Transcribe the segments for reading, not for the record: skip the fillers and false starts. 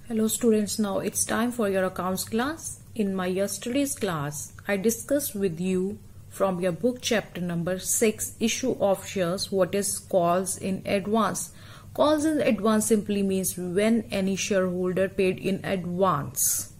Hello students, now it's time for your accounts class. In my yesterday's class, I discussed with you from your book chapter number 6, issue of shares, what is calls in advance. Calls in advance simply means when any shareholder paid in advance.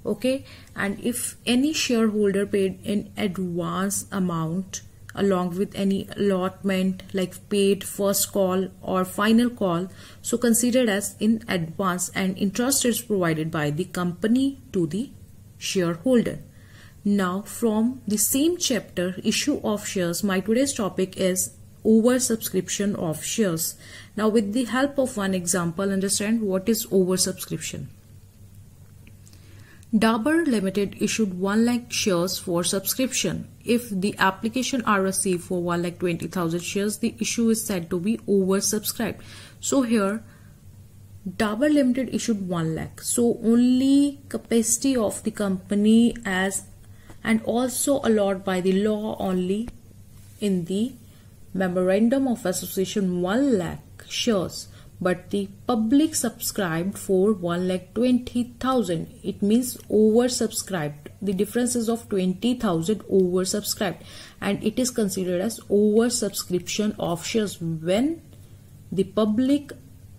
Okay, and if any shareholder paid in advance amount along with any allotment like paid first call or final call, so considered as in advance, and interest is provided by the company to the shareholder. Now from the same chapter, issue of shares, my today's topic is oversubscription of shares. Now with the help of one example, understand what is oversubscription. Dabur Limited issued 1 lakh shares for subscription. If the application are received for 1,20,000 shares, the issue is said to be oversubscribed. So here Dabur Limited issued 1 lakh. So only capacity of the company as and also allowed by the law only in the memorandum of association 1 lakh shares. But the public subscribed for 1,20,000. It means oversubscribed. The difference is of 20,000 oversubscribed, and it is considered as oversubscription of shares when the public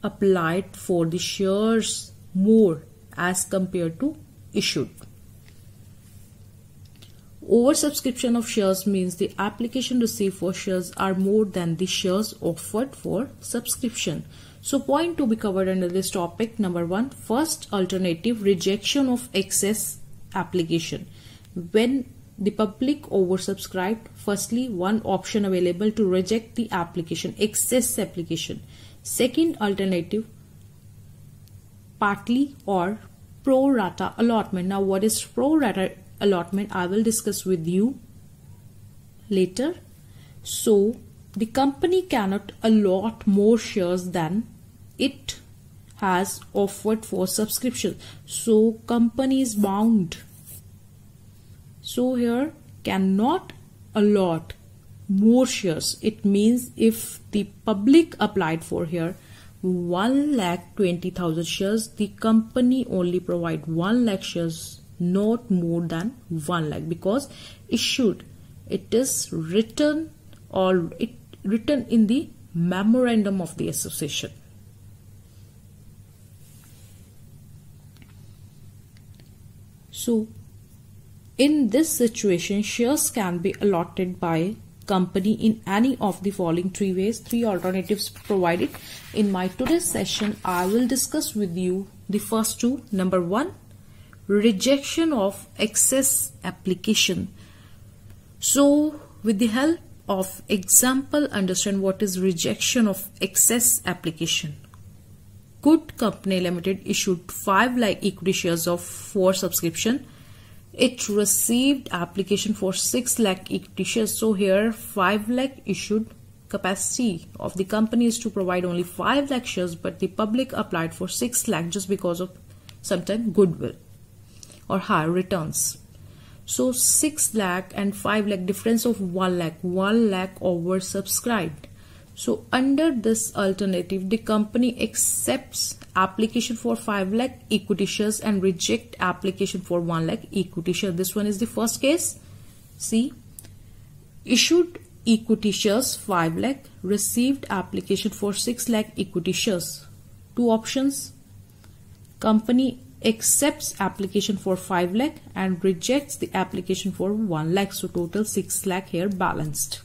applied for the shares more as compared to issued. Oversubscription of shares means the application received for shares are more than the shares offered for subscription. So point to be covered under this topic. Number 1, first alternative, rejection of excess application. When the public oversubscribed, firstly one option available to reject the application, excess application. Second alternative, partly or pro rata allotment. Now what is pro rata allotment? I will discuss with you later. So the company cannot allot more shares than it has offered for subscription. So company is bound. So here cannot allot more shares. It means if the public applied for here 1,20,000 shares, the company only provide 1 lakh shares, not more than 1 lakh, because issued, it is written or it written in the memorandum of the association. So in this situation, shares can be allotted by company in any of the following 3 ways. 3 alternatives provided. In my today's session, I will discuss with you the first 2. Number 1, rejection of excess application. So with the help of example, understand what is rejection of excess application. Good Company Limited issued 5 lakh equity shares for subscription. It received application for 6 lakh equity shares. So here 5 lakh issued. Capacity of the company is to provide only 5 lakh shares, but the public applied for 6 lakh just because of sometimes goodwill or higher returns. So 6 lakh and 5 lakh, difference of 1 lakh. 1 lakh oversubscribed. So under this alternative, the company accepts application for 5 lakh equity shares and reject application for 1 lakh equity share. This one is the first case. See, issued equity shares 5 lakh, received application for 6 lakh equity shares. 2 options. Company accepts application for 5 lakh and rejects the application for 1 lakh. So total 6 lakh here balanced.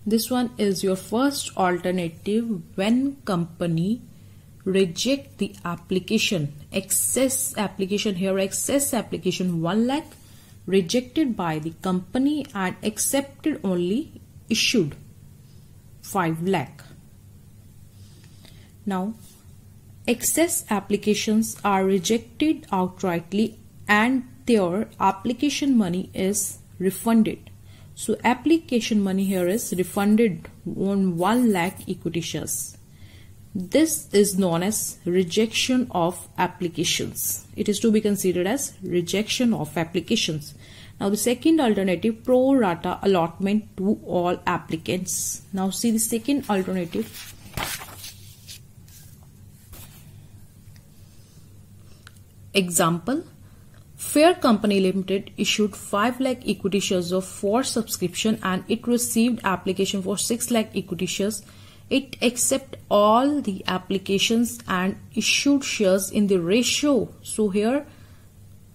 This one is your first alternative when company reject the application. Excess application here, excess application 1 lakh rejected by the company and accepted only issued 5 lakh. Now excess applications are rejected outrightly and their application money is refunded. So application money here is refunded on 1 lakh equity shares. This is known as rejection of applications. It is to be considered as rejection of applications. Now the second alternative, pro rata allotment to all applicants. Now see the second alternative. Example, Fair Company Limited issued 5 lakh equity shares for subscription and it received application for 6 lakh equity shares. It accepted all the applications and issued shares in the ratio. So here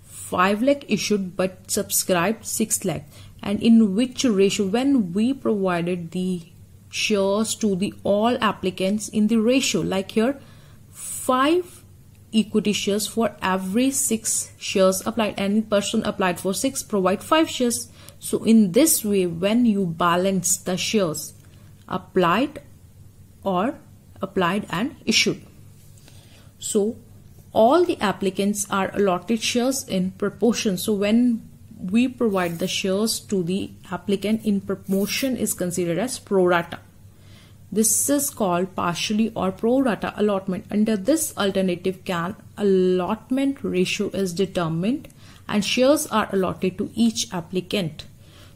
5 lakh issued but subscribed 6 lakh. And in which ratio? When we provided the shares to the all applicants in the ratio, like here 5 equity shares for every 6 shares applied. Any person applied for 6, provide 5 shares. So in this way, when you balance the shares applied and issued, so all the applicants are allotted shares in proportion. So when we provide the shares to the applicant in proportion is considered as pro rata. This is called partially or pro rata allotment. Under this alternative, allotment ratio is determined and shares are allotted to each applicant.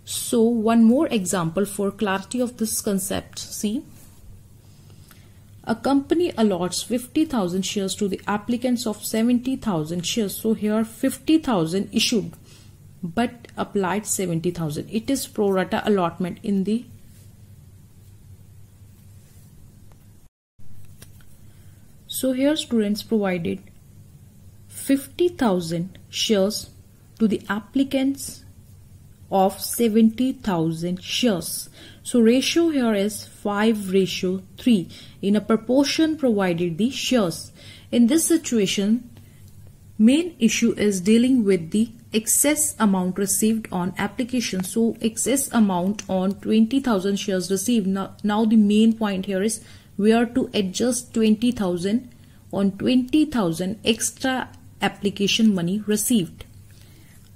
So one more example for clarity of this concept. See, a company allots 50,000 shares to the applicants of 70,000 shares. So here 50,000 issued but applied 70,000. It is pro rata allotment in the So here students provided 50,000 shares to the applicants of 70,000 shares. So ratio here is 5:3 in a proportion provided the shares. In this situation, main issue is dealing with the excess amount received on application. So excess amount on 20,000 shares received. Now the main point here is we are to adjust 20,000 on 20,000 extra application money received.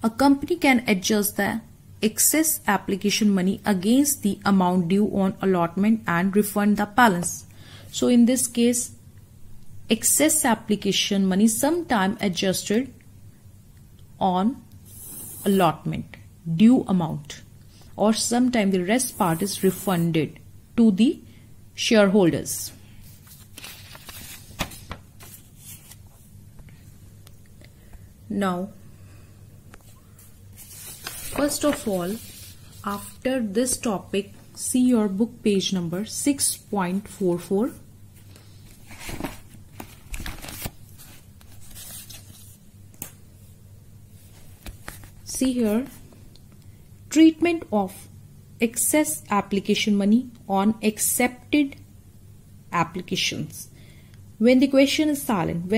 A company can adjust the excess application money against the amount due on allotment and refund the balance. So in this case, excess application money sometime adjusted on allotment due amount, or sometime the rest part is refunded to the shareholders. Now, first of all, after this topic, see your book page number 6.44. See here, treatment of excess application money on accepted applications. When the question is silent,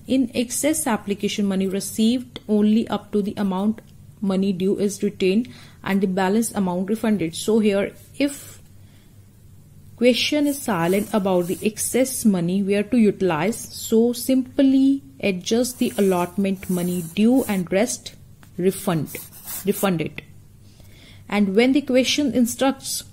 in excess application money received only up to the amount money due is retained and the balance amount refunded. So here, if question is silent about the excess money, we are to utilize. So simply adjust the allotment money due and rest refunded. And when the question instructs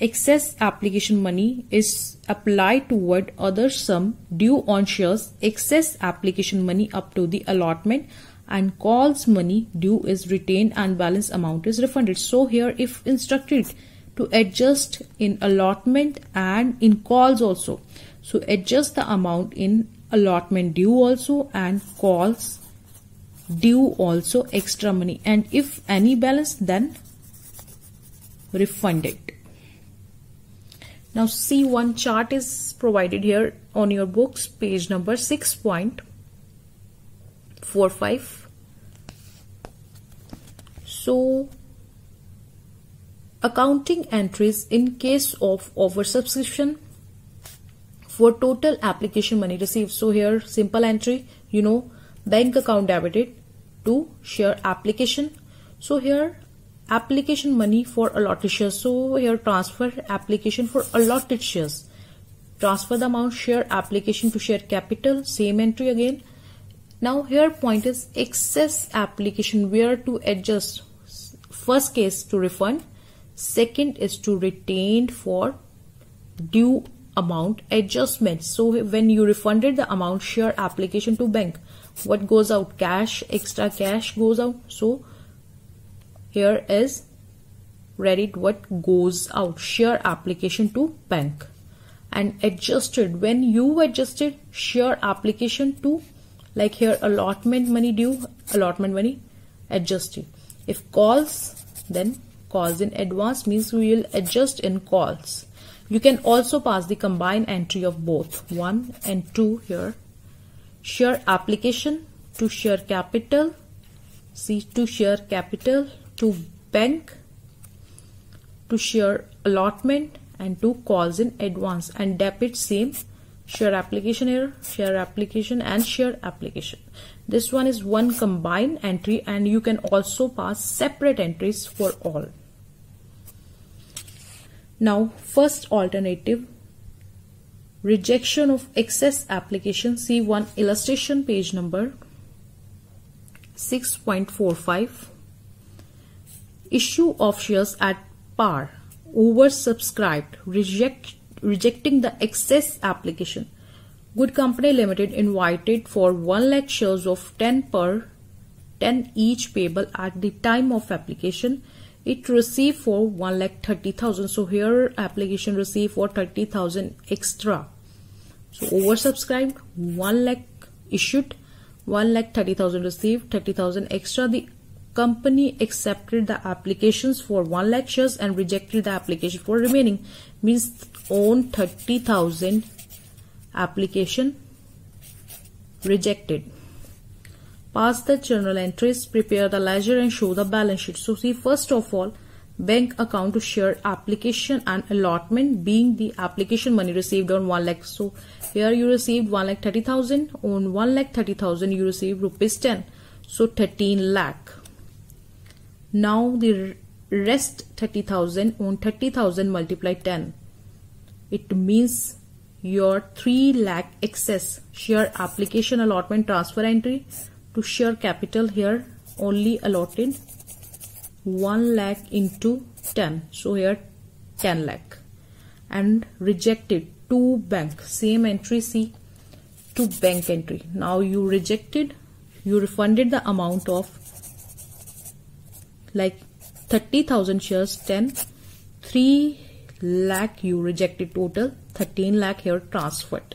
excess application money is applied toward other sum due on shares, excess application money up to the allotment and calls money due is retained and balance amount is refunded. So here, if instructed to adjust in allotment and in calls also, so adjust the amount in allotment due also and calls due also extra money, and if any balance, then refund it. Now see, one chart is provided here on your books, page number 6.45. So accounting entries in case of oversubscription for total application money received. So here simple entry, bank account debited to share application. So here application money for allotted shares. So here transfer application for allotted shares. Transfer the amount share application to share capital. Same entry again. Now here point is excess application, where to adjust. First case to refund. Second is to retain for due amount adjustment. So when you refunded the amount share application to bank, what goes out? Cash, extra cash goes out. So here is read what goes out, share application to bank. And adjusted, when you adjusted share application to Like here, allotment money due, allotment money adjusted. If calls, then calls in advance means we will adjust in calls. You can also pass the combined entry of both 1 and 2 here. Share application to share capital, see, to share capital, to bank, to share allotment, and to calls in advance, and debit same. Share application here, share application and share application. This one is one combined entry, and you can also pass separate entries for all. Now first alternative, rejection of excess application. See one illustration, page number 6.45. Issue of shares at par, oversubscribed, rejecting the excess application. Good Company Limited invited for 1 lakh shares of 10 per 10 each payable at the time of application. It received for 1,30,000. So here application received for 30,000 extra. So oversubscribed, 1 lakh issued, 1,30,000 received, 30,000 extra. The company accepted the applications for 1 lakh shares and rejected the application for remaining, means own 30,000 application rejected. Pass the journal entries, prepare the ledger and show the balance sheet. So see, first of all, bank account to share application and allotment being the application money received on 1 lakh. So here you received 1,30,000, on 1,30,000 you received rupees 10. So 13 lakh. Now the rest 30,000 on 30,000 multiply 10. It means your 3 lakh excess. Share application allotment transfer entry to share capital, here only allotted 1 lakh into 10. So here 10 lakh. And rejected to bank. Same entry, see, to bank entry. Now you rejected, you refunded the amount of like 30,000 shares, 10, 3 lakh you rejected total, 13 lakh here transferred.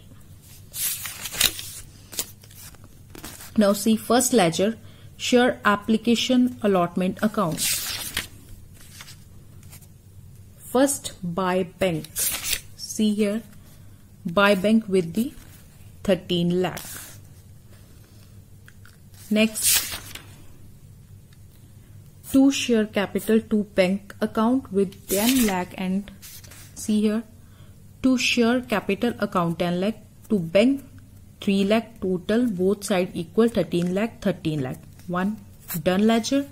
Now see first ledger, share application allotment account. First buy bank. See here, buy bank with the 13 lakh. Next, to share capital to bank account with 10 lakh, and see here, to share capital account 10 lakh, to bank 3 lakh, total both side equal 13 lakh, 13 lakh. One done ledger.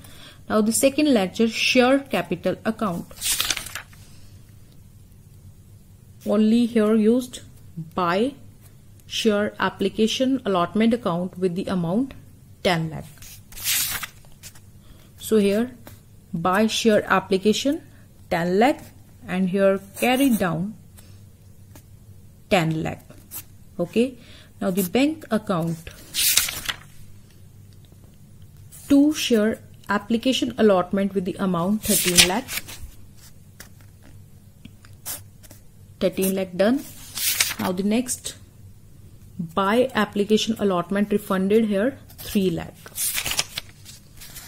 Now the second ledger, share capital account. Only here used buy share application allotment account with the amount 10 lakh. So here buy share application 10 lakh and here carry down 10 lakh. Okay. Now the bank account, to share application allotment with the amount 13 lakh. 13 lakh done. Now the next, buy application allotment refunded here 3 lakh.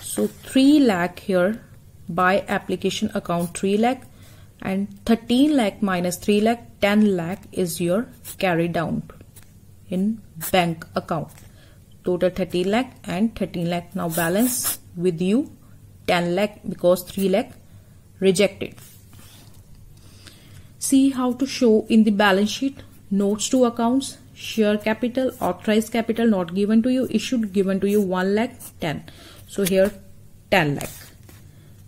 So 3 lakh here, buy application account 3 lakh, and 13 lakh minus 3 lakh, 10 lakh is your carry down in bank account. Total 13 lakh and 13 lakh. Now balance with you 10 lakh because 3 lakh rejected. See how to show in the balance sheet. Notes to accounts, share capital, authorized capital not given to you, issued given to you 1 lakh 10. So here 10 lakh.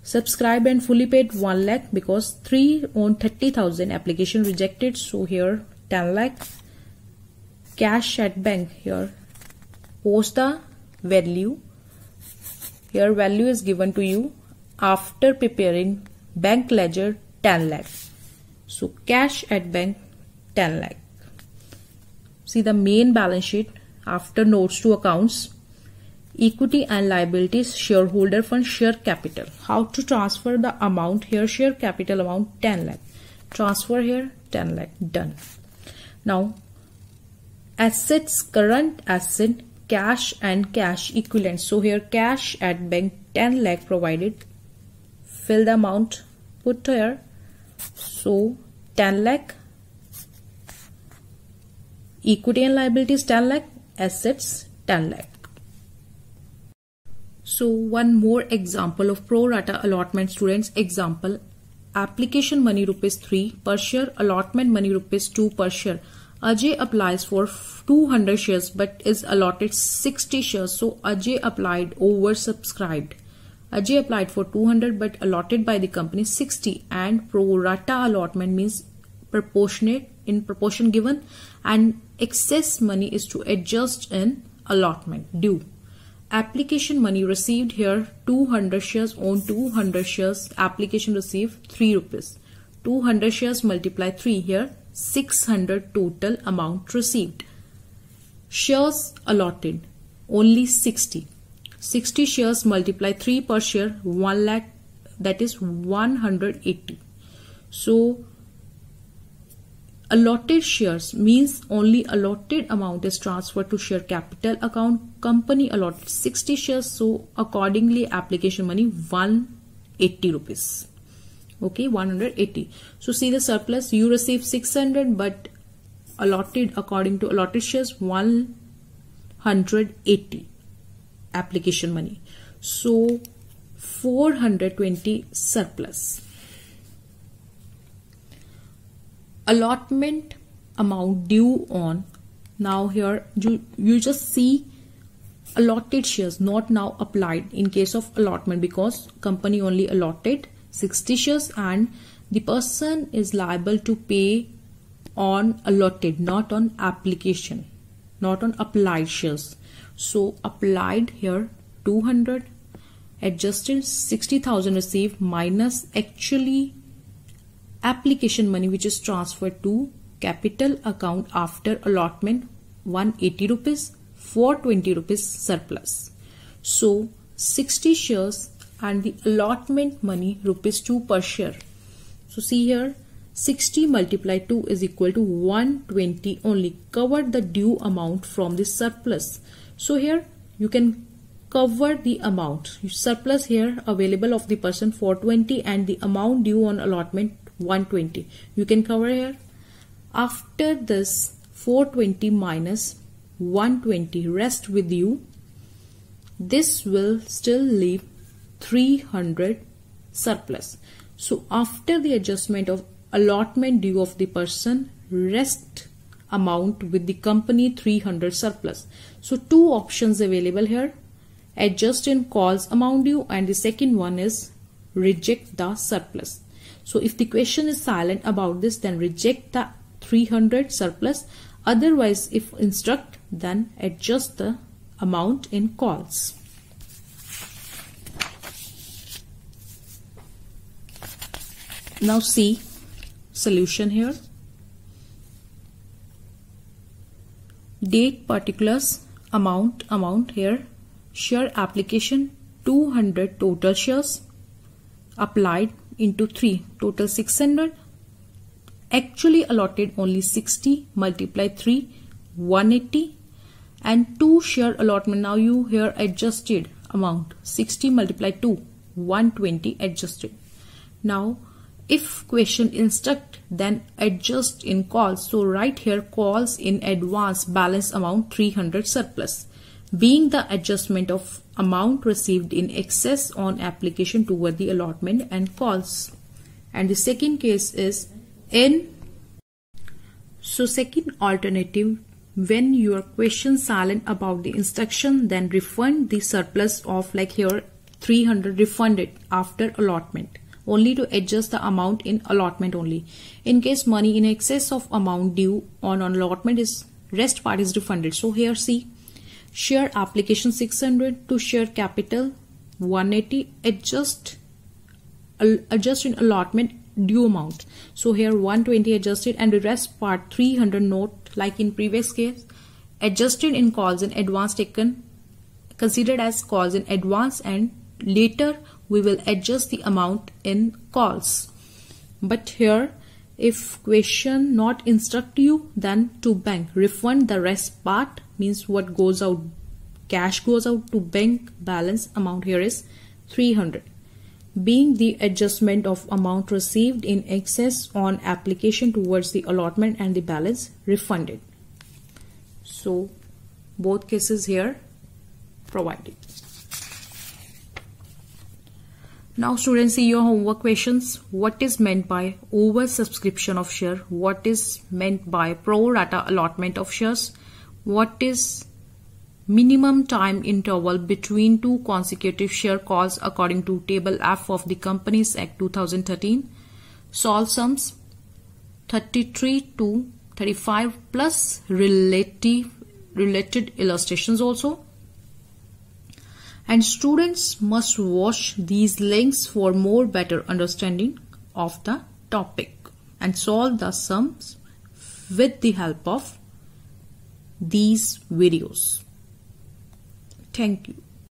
Subscribed and fully paid 1 lakh because 3 on 30,000 application rejected. So here 10 lakh. Cash at bank, here post the value. Here value is given to you after preparing bank ledger 10 lakh. So cash at bank 10 lakh. See the main balance sheet after notes to accounts, equity and liabilities, shareholder fund, share capital. How to transfer the amount here? Share capital amount 10 lakh. Transfer here 10 lakh. Done. Now assets, current asset cash and cash equivalent. So here cash at bank 10 lakh provided. Fill the amount, put here. So 10 lakh. Equity and liabilities 10 lakh. Assets 10 lakh. So one more example of pro rata allotment, students. Example, application money ₹3 per share, allotment money ₹2 per share. Ajay applies for 200 shares but is allotted 60 shares. So Ajay applied oversubscribed. Ajay applied for 200 but allotted by the company 60, and pro rata allotment means proportionate, in proportion given, and excess money is to adjust in allotment due. Application money received here 200 shares on 200 shares. Application received ₹3. 200 shares multiply 3 here. 600 total amount received. Shares allotted only 60. 60 shares multiply 3 per share, 1 lakh, that is 180. So allotted shares means only allotted amount is transferred to share capital account. Company allotted 60 shares, so accordingly application money ₹180. Okay, 180. So see the surplus, you receive 600 but allotted according to allotted shares 180 application money. So 420 surplus. Allotment amount due on. Now here you just see allotted shares, not now applied in case of allotment, because company only allotted 60 shares and the person is liable to pay on allotted, not on application, not on applied shares. So applied here 200, adjusted 60,000 received minus actually application money which is transferred to capital account after allotment ₹180, 420 rupees surplus. So 60 shares and the allotment money ₹2 per share. So see here 60 multiplied 2 is equal to 120 only. Cover the due amount from the surplus. So here you can cover the amount. Surplus here available of the person 420 and the amount due on allotment 120. You can cover here. After this 420 minus 120 rest with you. This will still leave 300 surplus. So after the adjustment of allotment due of the person, rest amount with the company 300 surplus. So two options available here. Adjust in calls amount due, and the second one is reject the surplus. So if the question is silent about this, then reject the 300 surplus. Otherwise, if instruct, then adjust the amount in calls. Now see solution here. Date, particulars, amount here. Share application 200 total shares applied into 3 total 600. Actually allotted only 60 multiply 3 180, and 2 share allotment. Now you here adjusted amount 60 multiply 2 120 adjusted. Now if question instruct, then adjust in calls. So write here calls in advance balance amount 300 surplus, being the adjustment of amount received in excess on application toward the allotment and calls. And the second case is in. So second alternative, when your question silent about the instruction, then refund the surplus of like here 300 refunded after allotment, only to adjust the amount in allotment only. In case money in excess of amount due on allotment is rest part is refunded. So here see share application 600 to share capital 180, adjust in allotment due amount. So here 120 adjusted and the rest part 300 note like in previous case adjusted in calls in advance taken considered as calls in advance, and later we will adjust the amount in calls. But here if question not instruct you, then to bank refund the rest part, means what goes out Cash goes out to bank. Balance amount here is 300. Being the adjustment of amount received in excess on application towards the allotment and the balance refunded. So both cases here provided. Now students, see your homework questions. What is meant by oversubscription of share? What is meant by pro rata allotment of shares? What is minimum time interval between two consecutive share calls according to table F of the Companies Act 2013? Solve sums 33 to 35 plus related illustrations also. And students must watch these links for more better understanding of the topic and solve the sums with the help of these videos. Thank you.